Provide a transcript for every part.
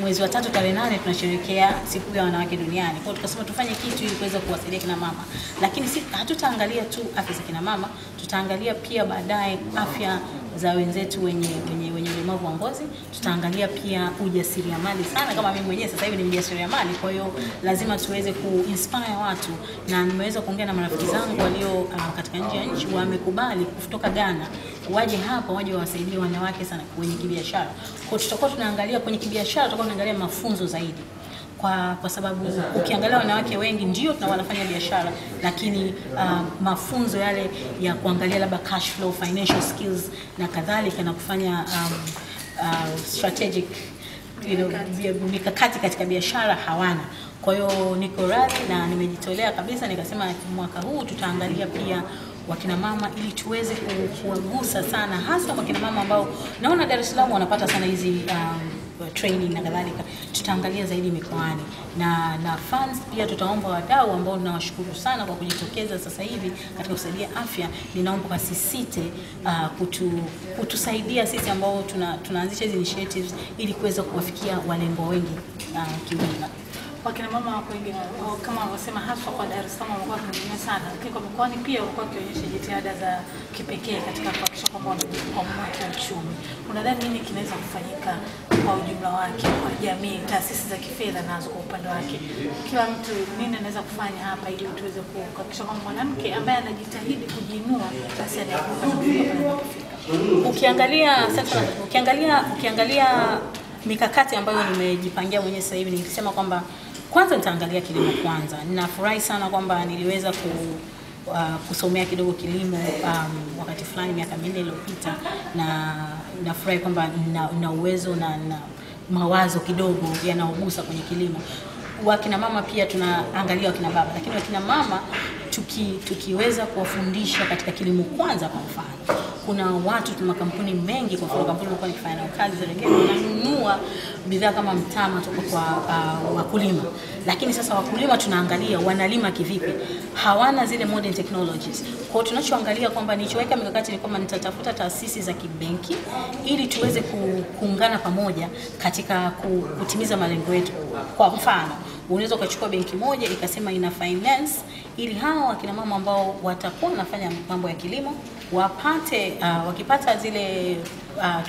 mwezi wa 3 tarehe 8 tunasherehekea siku ya wanawake duniani. Kwa hiyo tukasema tufanye kitu ili kuweza kuwasaidia kina mama. Lakini hatutaangalia tu afya za kina mama, tutaangalia pia baadaye afya za wenzetu wenye ulemavu wa ngozi. Tutaangalia pia ujasiriamali sana, kama mimi mwenyewe sasa hivi ni mjasiriamali, kwa hiyo lazima tuweze kuinspire watu, na nimeweza kuongea na marafiki zangu walio katika nje ya nchi, wamekubali kutoka Ghana waje hapa waje wasaidie wanawake sana kwenye kibiashara. Kwa tutakuwa tunaangalia kwenye kibiashara, tutakuwa tunaangalia mafunzo zaidi. Kwa sababu ukiangalia wanawake wengi ndio wanafanya biashara, lakini mafunzo yale ya kuangalia labda cash flow, financial skills na kadhalika, na kufanya strategic mikakati katika biashara hawana. Kwa hiyo niko radhi na nimejitolea kabisa, nikasema mwaka huu tutaangalia pia wakina mama ili tuweze kuwagusa sana, hasa wakina mama ambao naona Dar es Salaam wanapata sana hizi training na kadhalika. Tutaangalia zaidi mikoani na funds pia. Tutaomba wadau ambao tunawashukuru sana kwa kujitokeza sasa hivi katika kusaidia afya. Ninaomba kasisite kutusaidia sisi ambao tunaanzisha hizi initiatives ili kuweza kuwafikia walengo wengi kiujumla. Wakina mama wako wengi kama wanavyosema, hasa kwa Dar es Salaam wamekuwa wanatumia sana, lakini kwa mikoani pia wamekuwa wakionyesha jitihada za kipekee katika kuhakikisha kwamba wanajikwamua kiuchumi. Unadhani nini kinaweza kufanyika kwa ujumla wake kwa jamii, taasisi za kifedha nazo kwa upande wake, kila mtu nini anaweza kufanya hapa ili tuweze kuhakikisha kwamba mwanamke ambaye anajitahidi kujiinua basi anakuwa? Ukiangalia mikakati ambayo nimejipangia mwenyewe sasa hivi, nilisema kwamba kwanza nitaangalia kilimo kwanza. Ninafurahi sana kwamba niliweza kusomea kidogo kilimo wakati fulani miaka 4 iliyopita, na nafurahi kwamba nina uwezo na mawazo kidogo yanaogusa kwenye kilimo. Wakina mama pia tunaangalia wakina baba, lakini wakina mama tukiweza kuwafundisha katika kilimo kwanza. Kwa mfano, kuna watu tuna makampuni mengi, kwa mfano kampuni ilikuwa ikifanya kazi za Serengeti wananunua bidhaa kama mtama kutoka kwa wakulima, lakini sasa wakulima tunaangalia wanalima kivipi, hawana zile modern technologies. Kwa hiyo tunachoangalia kwamba nilichoweka mikakati ni kwamba nitatafuta taasisi za kibenki ili tuweze kuungana pamoja katika kutimiza malengo yetu. Kwa mfano, unaweza ukachukua benki moja ikasema ina finance ili hao wakina mama ambao watakuwa wanafanya mambo ya kilimo wapate wakipata zile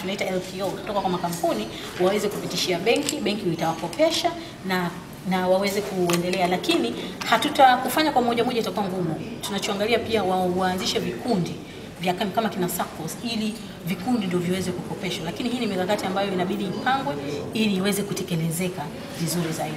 tunaita LPO kutoka kwa makampuni, waweze kupitishia benki itawakopesha na waweze kuendelea. Lakini hatutakufanya kwa moja itakuwa ngumu. Tunachoangalia pia waanzishe vikundi vya kama kina SACCOS ili vikundi ndio viweze kukopeshwa. Lakini hii ni mikakati ambayo inabidi ipangwe ili iweze kutekelezeka vizuri zaidi.